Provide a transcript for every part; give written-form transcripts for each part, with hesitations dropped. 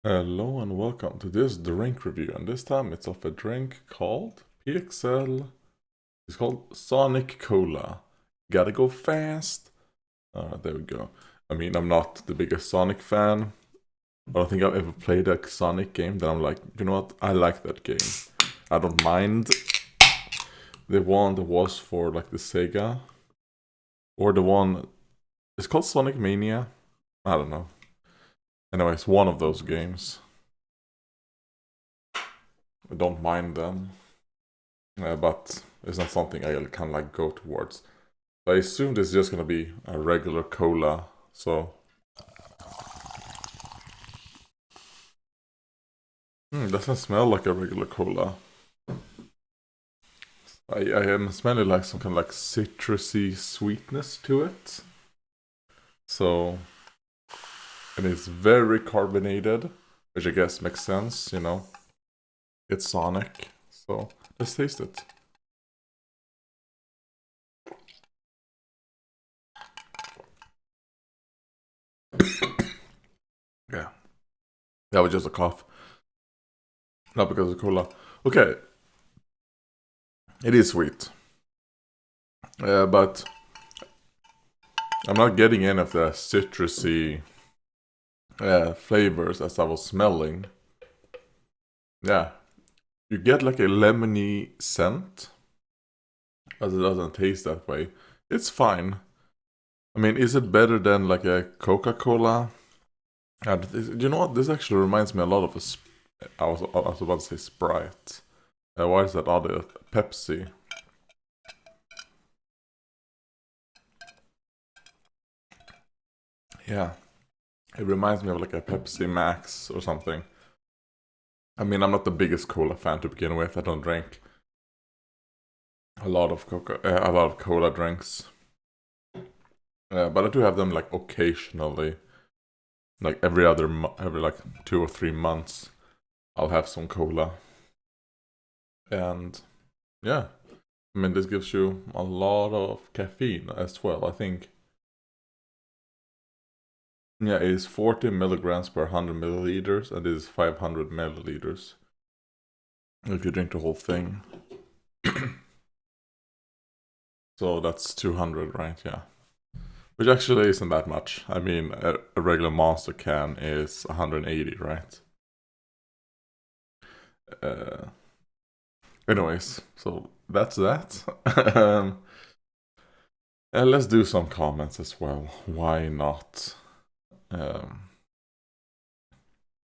Hello and welcome to this drink review, and this time it's of a drink called PXL. It's called Sonic Cola. Gotta go fast. There we go. I mean, I'm not the biggest Sonic fan. I don't think I've ever played a Sonic game that I'm like, you know what, I like that game. I don't mind the one that was for like the Sega. Or the one, it's called Sonic Mania. I don't know. Anyways, one of those games. I don't mind them. But it's not something I can like go towards. I assume this is just gonna be a regular cola, so... doesn't smell like a regular cola. I am smelling like some kind of like citrusy sweetness to it. So... And it's very carbonated, which I guess makes sense, you know. It's Sonic, so let's taste it. Yeah. That was just a cough. Not because of cola. Okay. It is sweet. But I'm not getting any of the citrusy flavors as I was smelling. Yeah. You get like a lemony scent, but it doesn't taste that way. It's fine. I mean, is it better than like a Coca-Cola? You know what? This actually reminds me a lot of I was about to say Sprite. Why is that other Pepsi? Yeah, it reminds me of like a Pepsi Max or something. I mean, I'm not the biggest cola fan to begin with. I don't drink a lot of cola drinks. But I do have them like occasionally, like every like 2 or 3 months, I'll have some cola. And yeah, I mean, this gives you a lot of caffeine as well. I think, yeah, it is 40 milligrams per 100 milliliters, and it is 500 milliliters if you drink the whole thing. So that's 200, right? Yeah. Which actually isn't that much. I mean, a regular Monster can is 180, right? Uh, Anyways, so that's that. And let's do some comments as well. Why not? Um,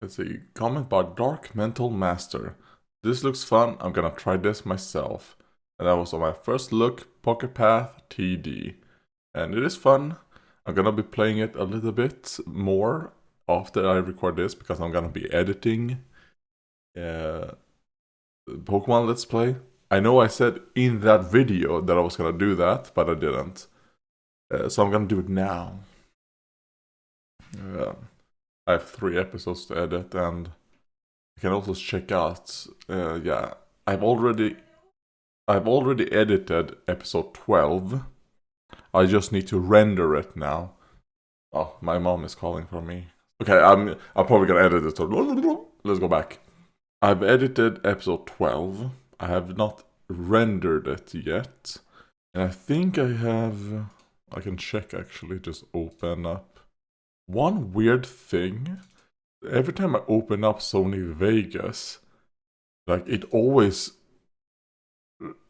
let's see. Comment by Dark Mental Master. This looks fun. I'm gonna try this myself. And that was on my first look, PokéPath TD. And it is fun. I'm gonna be playing it a little bit more after I record this because I'm gonna be editing Pokemon Let's Play. I know I said in that video that I was gonna do that, but I didn't. So I'm gonna do it now. I have 3 episodes to edit, and you can also check out. Yeah, I've already edited episode 12. I just need to render it now. Oh, my mom is calling for me. Okay, I'm probably gonna edit it. So let's go back. I've edited episode 12. I have not rendered it yet. And I think I have... I can check actually, just open up. One weird thing, every time I open up Sony Vegas, like it always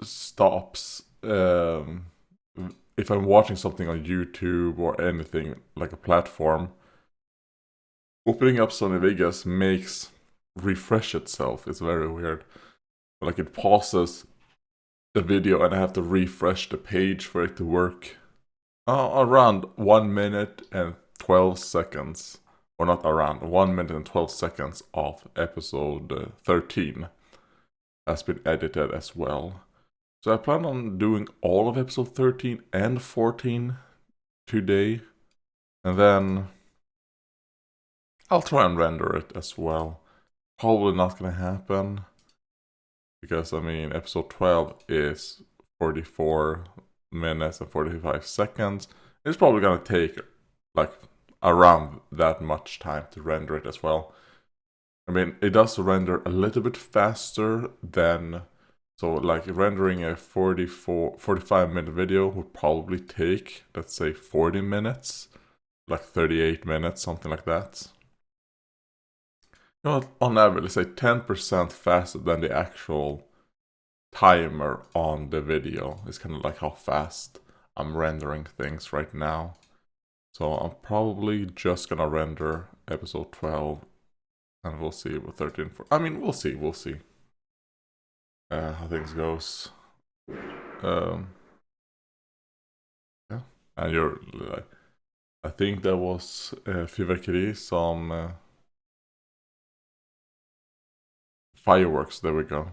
stops if I'm watching something on YouTube or anything, like a platform. Opening up Sony Vegas makes refresh itself. It's very weird. Like it pauses the video and I have to refresh the page for it to work. Around 1 minute and 12 seconds. Or not around, 1 minute and 12 seconds of episode 13 has been edited as well. So I plan on doing all of episode 13 and 14 today. And then I'll try and render it as well. Probably not gonna happen. Because, I mean, episode 12 is 44 minutes and 45 seconds. It's probably gonna take, like, around that much time to render it as well. I mean, it does render a little bit faster than, so like rendering a 45-minute video would probably take, let's say, 40 minutes, like 38 minutes, something like that. You know, on average, let's say 10% faster than the actual timer on the video. It's kind of like how fast I'm rendering things right now. So I'm probably just gonna render episode 12, and we'll see with 13. I mean, we'll see. How things goes. Yeah, and you're like, I think that was fyrverkeri, some fireworks. There we go.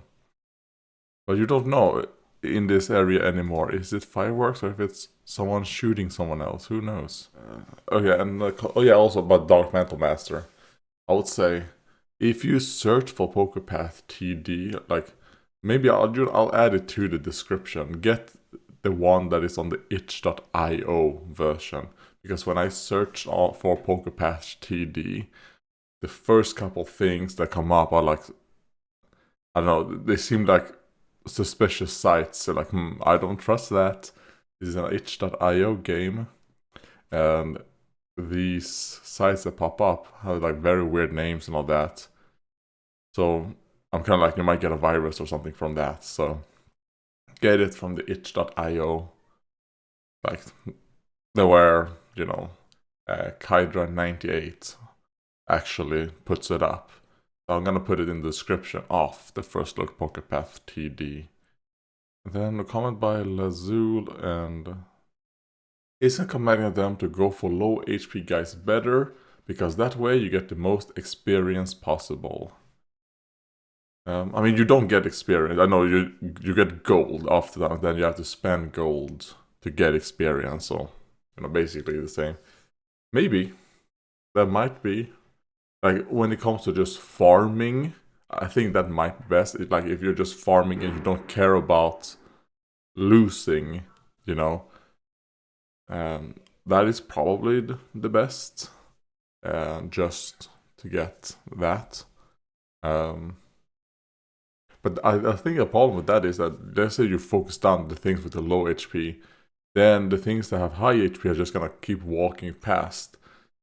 But you don't know in this area anymore. Is it fireworks or if it's someone shooting someone else? Who knows? Okay, and oh yeah, also about Dark Mantle Master. I would say if you search for PokéPath TD, like maybe I'll add it to the description. Get the one that is on the itch.io version, because when I search for PokéPath TD, the first couple things that come up are like, I don't know, they seem like suspicious sites. So like, I don't trust that. This is an itch.io game, and these sites that pop up have like very weird names and all that. So I'm kind of like, you might get a virus or something from that. So get it from the itch.io, like where, you know, Kydra98 actually puts it up. So I'm gonna put it in the description of the First Look PokéPath TD. Then a comment by Lazul, and isn't commanding them to go for low HP guys better, because that way you get the most experience possible. I mean, you don't get experience. I know you get gold after that, then you have to spend gold to get experience. So, you know, basically the same. Maybe that might be, like, when it comes to just farming, I think that might be best. Like, if you're just farming and you don't care about losing, you know, that is probably the best, just to get that. But I think a problem with that is that, let's say you focus on the things with the low HP, then the things that have high HP are just gonna keep walking past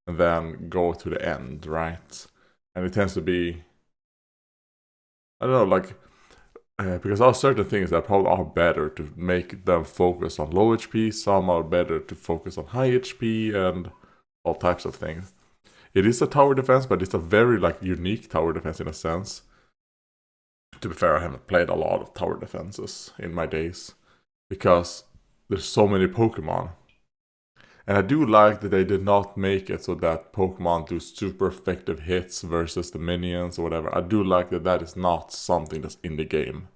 and then go to the end, right? And it tends to be, I don't know, like, because there are certain things that probably are better to make them focus on low HP, some are better to focus on high HP, and all types of things. It is a tower defense, but it's a very like unique tower defense in a sense. To be fair, I haven't played a lot of tower defenses in my days, because there's so many Pokemon. And I do like that they did not make it so that Pokemon do super effective hits versus the minions or whatever. I do like that that is not something that's in the game.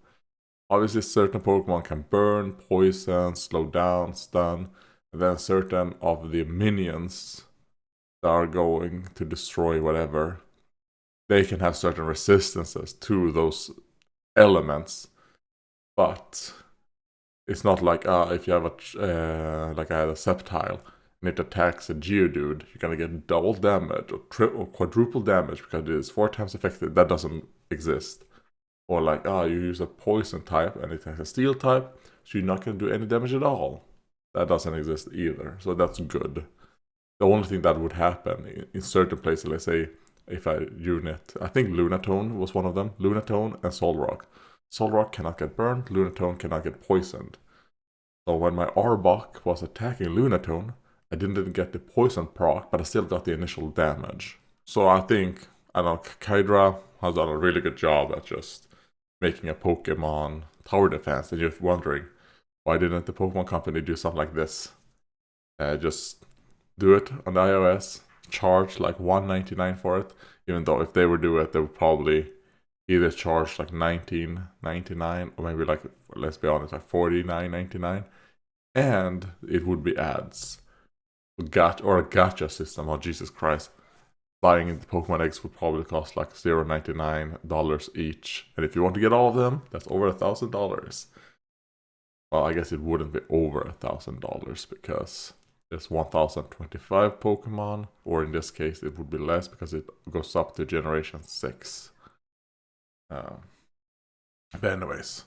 Obviously, certain Pokemon can burn, poison, slow down, stun, and then certain of the minions that are going to destroy whatever, they can have certain resistances to those elements. But it's not like, if you have like I had a Sceptile and it attacks a Geodude, you're gonna get double damage or quadruple damage because it is 4 times effective. That doesn't exist. Or like, you use a poison type and it has a steel type, so you're not gonna do any damage at all. That doesn't exist either, so that's good. The only thing that would happen in certain places, let's say if I unit, I think Lunatone was one of them, Lunatone and Solrock. Solrock cannot get burned, Lunatone cannot get poisoned. So when my Arbok was attacking Lunatone, I didn't get the poison proc, but I still got the initial damage. So I think, I don't know, Kydra has done a really good job at just making a Pokemon tower defense. And you're wondering, why didn't the Pokemon Company do something like this? Just do it on the iOS, charge like $1.99 for it, even though if they would do it, they would probably either charge like $19.99 or maybe, like, let's be honest, like $49.99, and it would be ads. Or a gacha system. Oh, Jesus Christ. Buying the Pokemon eggs would probably cost like $0.99 each, and if you want to get all of them, that's over $1,000. Well, I guess it wouldn't be over $1,000 because there's 1025 Pokemon, or in this case it would be less because it goes up to generation 6. But anyways,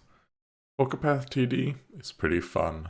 PokéPath TD is pretty fun.